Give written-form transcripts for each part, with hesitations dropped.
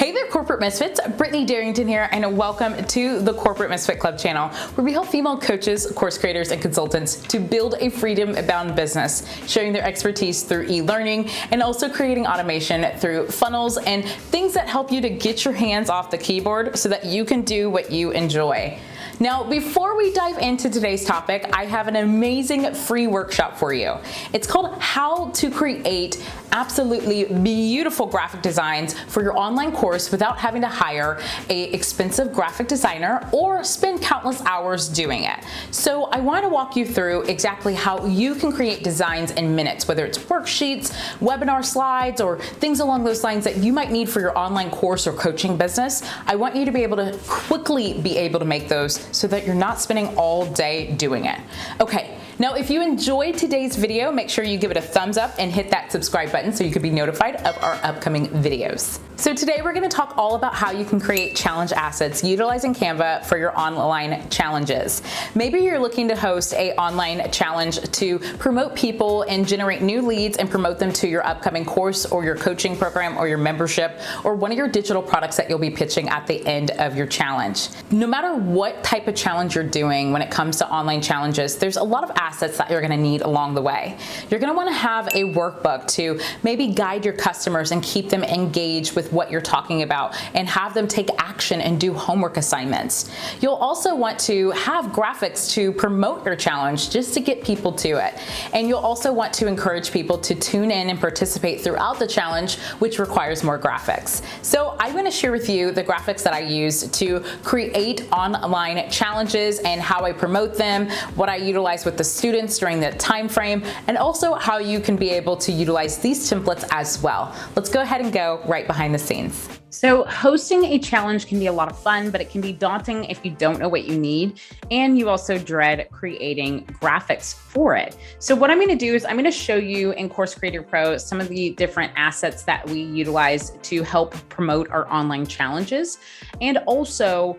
Hey there, Corporate Misfits. Brittany Darrington here, and welcome to the Corporate Misfit Club channel, where we help female coaches, course creators, and consultants to build a freedom-bound business, sharing their expertise through e-learning and also creating automation through funnels and things that help you to get your hands off the keyboard so that you can do what you enjoy. Now, before we dive into today's topic, I have an amazing free workshop for you. It's called How to Create Absolutely Beautiful Graphic Designs for Your Online Course Without Having to Hire an expensive graphic designer or spend countless hours doing it. So I want to walk you through exactly how you can create designs in minutes, whether it's worksheets, webinar slides, or things along those lines that you might need for your online course or coaching business. I want you to be able to quickly be able to make those so that you're not spending all day doing it. Okay. Now, if you enjoyed today's video, make sure you give it a thumbs up and hit that subscribe button so you can be notified of our upcoming videos. So today we're going to talk all about how you can create challenge assets utilizing Canva for your online challenges. Maybe you're looking to host an online challenge to promote people and generate new leads and promote them to your upcoming course or your coaching program or your membership or one of your digital products that you'll be pitching at the end of your challenge. No matter what type of challenge you're doing when it comes to online challenges, there's a lot of assets that you're going to need along the way. You're going to want to have a workbook to maybe guide your customers and keep them engaged with what you're talking about and have them take action and do homework assignments. You'll also want to have graphics to promote your challenge just to get people to it. And you'll also want to encourage people to tune in and participate throughout the challenge, which requires more graphics. So I'm going to share with you the graphics that I use to create online challenges and how I promote them, what I utilize with the students during that time frame, and also how you can be able to utilize these templates as well. Let's go ahead and go right behind the scenes. So hosting a challenge can be a lot of fun, but it can be daunting if you don't know what you need, and you also dread creating graphics for it. So what I'm going to do is I'm going to show you in Course Creator Pro some of the different assets that we utilize to help promote our online challenges, and also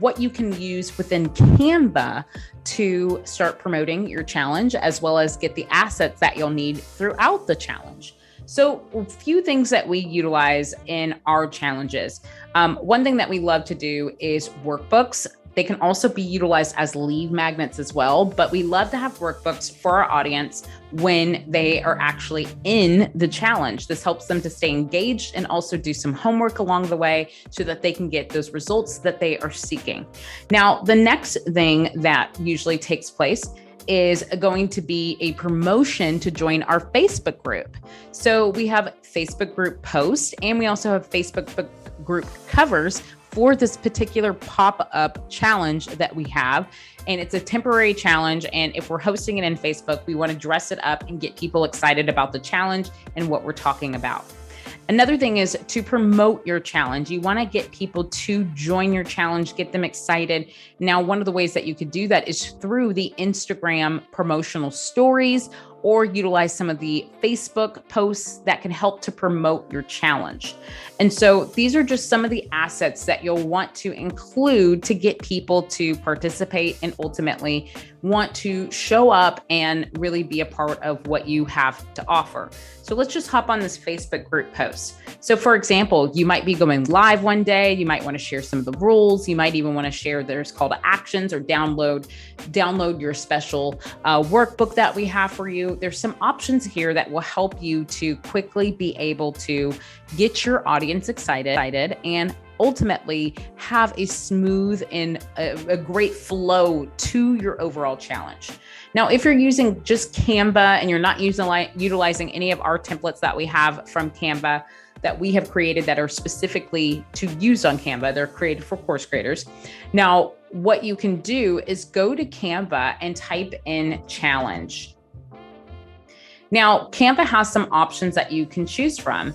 what you can use within Canva to start promoting your challenge, as well as get the assets that you'll need throughout the challenge. So a few things that we utilize in our challenges. One thing that we love to do is workbooks. They can also be utilized as lead magnets as well, but we love to have workbooks for our audience when they are actually in the challenge. This helps them to stay engaged and also do some homework along the way so that they can get those results that they are seeking. Now, the next thing that usually takes place is going to be a promotion to join our Facebook group. So we have Facebook group posts, and we also have Facebook group covers for this particular pop-up challenge that we have. And it's a temporary challenge. And if we're hosting it in Facebook, we want to dress it up and get people excited about the challenge and what we're talking about. Another thing is to promote your challenge. You want to get people to join your challenge, get them excited. Now, one of the ways that you could do that is through the Instagram promotional stories, or utilize some of the Facebook posts that can help to promote your challenge. And so these are just some of the assets that you'll want to include to get people to participate and ultimately want to show up and really be a part of what you have to offer. So let's just hop on this Facebook group post. So for example, you might be going live one day. You might want to share some of the rules. You might even want to share there's call to actions or download your special workbook that we have for you. There's some options here that will help you to quickly be able to get your audience excited and ultimately have a smooth and a great flow to your overall challenge. Now, if you're using just Canva and you're not utilizing any of our templates that we have from Canva that we have created that are specifically to use on Canva, they're created for course creators. Now, what you can do is go to Canva and type in challenge. Now, Canva has some options that you can choose from.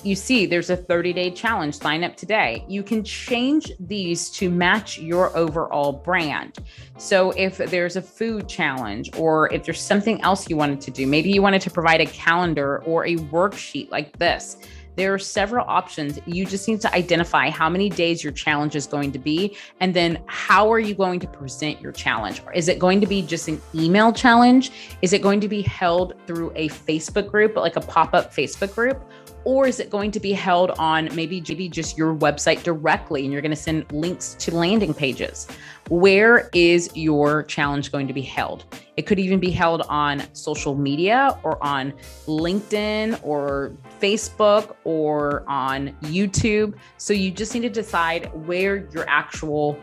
You see there's a 30-day challenge, sign up today. You can change these to match your overall brand. So if there's a food challenge, or if there's something else you wanted to do, maybe you wanted to provide a calendar or a worksheet like this. There are several options. You just need to identify how many days your challenge is going to be, and then how are you going to present your challenge? Is it going to be just an email challenge? Is it going to be held through a Facebook group, like a pop-up Facebook group? Or is it going to be held on maybe just your website directly and you're going to send links to landing pages? Where is your challenge going to be held? It could even be held on social media or on LinkedIn or Facebook or on YouTube. So you just need to decide where your actual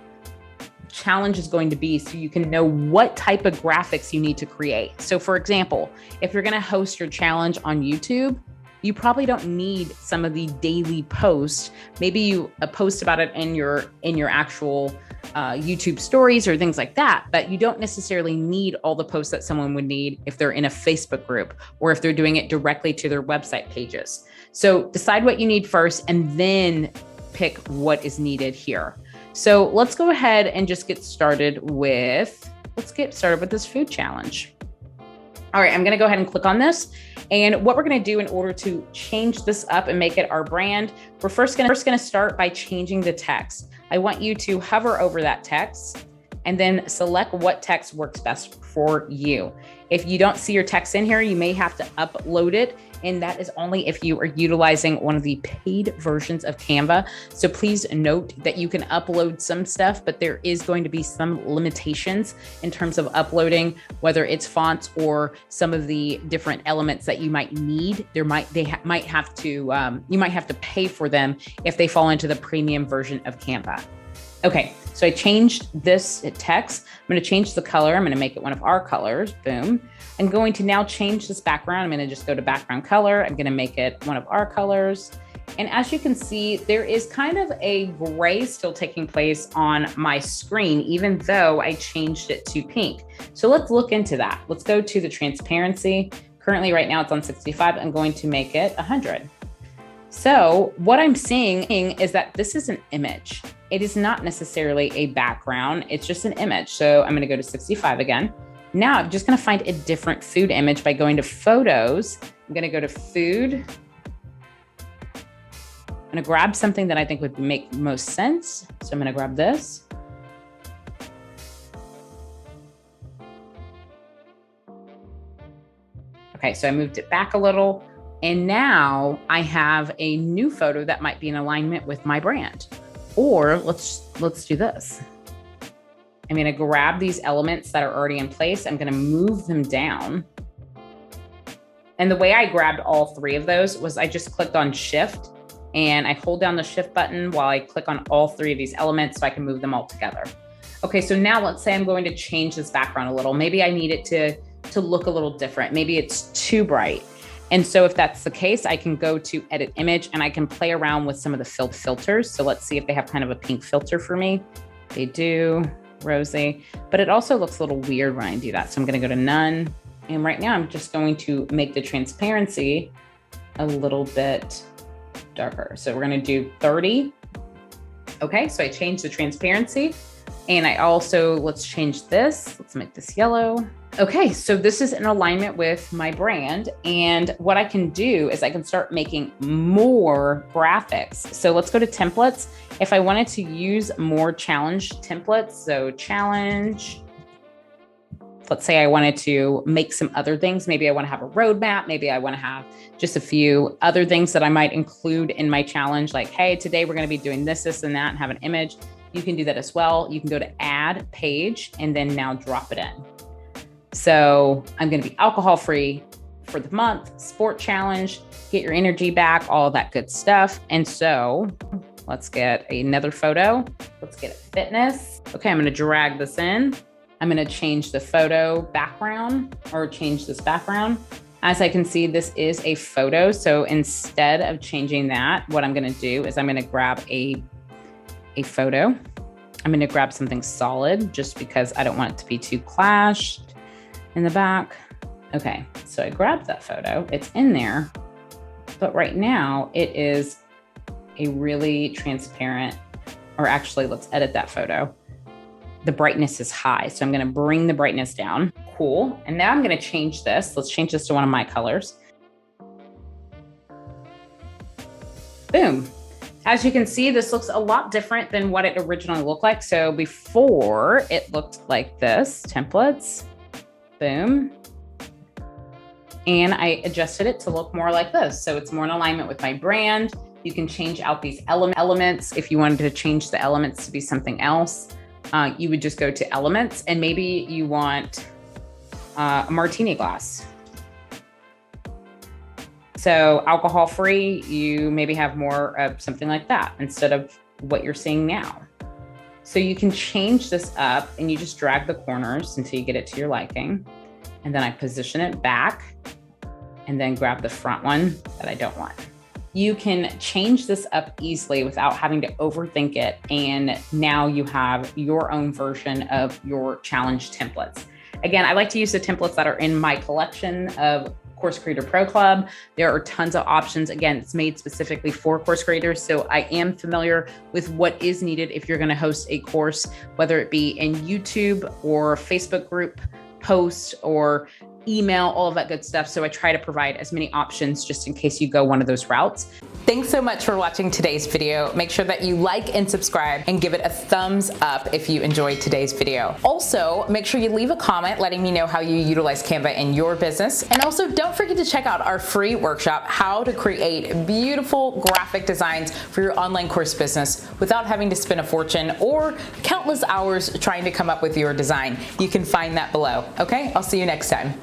challenge is going to be so you can know what type of graphics you need to create. So for example, if you're going to host your challenge on YouTube, you probably don't need some of the daily posts. Maybe you post about it in your actual YouTube stories or things like that, but you don't necessarily need all the posts that someone would need if they're in a Facebook group or if they're doing it directly to their website pages. So decide what you need first and then pick what is needed here. So let's go ahead and just get started with this food challenge. All right, I'm gonna go ahead and click on this. And what we're gonna do in order to change this up and make it our brand, we're first gonna start by changing the text. I want you to hover over that text and then select what text works best for you. If you don't see your text in here, you may have to upload it. And that is only if you are utilizing one of the paid versions of Canva. So please note that you can upload some stuff, but there is going to be some limitations in terms of uploading, whether it's fonts or some of the different elements that you might need. You might have to pay for them if they fall into the premium version of Canva. Okay, so I changed this text. I'm going to change the color. I'm going to make it one of our colors. Boom. I'm going to now change this background. I'm going to just go to background color. I'm going to make it one of our colors. And as you can see, there is kind of a gray still taking place on my screen, even though I changed it to pink. So let's look into that. Let's go to the transparency. Currently right now it's on 65. I'm going to make it 100. So what I'm seeing is that this is an image. It is not necessarily a background. It's just an image. So I'm going to go to 65 again. Now I'm just going to find a different food image by going to photos. I'm going to go to food. I'm going to grab something that I think would make most sense. So I'm going to grab this. Okay, so I moved it back a little. And now I have a new photo that might be in alignment with my brand. Or let's do this. I'm going to grab these elements that are already in place. I'm going to move them down. And the way I grabbed all three of those was I just clicked on Shift and I hold down the Shift button while I click on all three of these elements so I can move them all together. Okay, so now let's say I'm going to change this background a little. Maybe I need it to look a little different. Maybe it's too bright. And so if that's the case, I can go to edit image and I can play around with some of the filters. So let's see if they have kind of a pink filter for me. They do, rosy, but it also looks a little weird when I do that. So I'm gonna go to none. And right now I'm just going to make the transparency a little bit darker. So we're gonna do 30. Okay, so I changed the transparency and I also, let's change this. Let's make this yellow. Okay, so this is in alignment with my brand. And what I can do is I can start making more graphics. So let's go to templates. If I wanted to use more challenge templates, so challenge, let's say I wanted to make some other things. Maybe I want to have a roadmap. Maybe I want to have just a few other things that I might include in my challenge. Like, hey, today we're going to be doing this, this, and that, and have an image. You can do that as well. You can go to add page and then now drop it in. So I'm going to be alcohol-free for the month, sport challenge, get your energy back, all that good stuff. And so let's get another photo. Let's get fitness. Okay, I'm going to drag this in. I'm going to change the photo background or change this background. As I can see, this is a photo. So instead of changing that, what I'm going to do is I'm going to grab a photo. I'm going to grab something solid just because I don't want it to be too clashed in the back. Okay, so I grabbed that photo. It's in there, but right now it is a really transparent, or actually let's edit that photo. The brightness is high, so I'm going to bring the brightness down. Cool. And now I'm going to change this. Let's change this to one of my colors. Boom. As you can see, this looks a lot different than what it originally looked like. So before it looked like this, templates, boom. and I adjusted it to look more like this. So it's more in alignment with my brand. You can change out these elements. If you wanted to change the elements to be something else, you would just go to elements, and maybe you want a martini glass. So alcohol-free, you maybe have more of something like that instead of what you're seeing now. So you can change this up, and you just drag the corners until you get it to your liking. And then I position it back and then grab the front one that I don't want. You can change this up easily without having to overthink it. And now you have your own version of your challenge templates. Again, I like to use the templates that are in my collection of Course Creator Pro Club. There are tons of options. Again, it's made specifically for course creators. So I am familiar with what is needed if you're going to host a course, whether it be in YouTube or Facebook group post or email, all of that good stuff. So I try to provide as many options just in case you go one of those routes. Thanks so much for watching today's video. Make sure that you like and subscribe and give it a thumbs up if you enjoyed today's video. Also, make sure you leave a comment letting me know how you utilize Canva in your business. And also don't forget to check out our free workshop, how to create beautiful graphic designs for your online course business without having to spend a fortune or countless hours trying to come up with your design. You can find that below. Okay, I'll see you next time.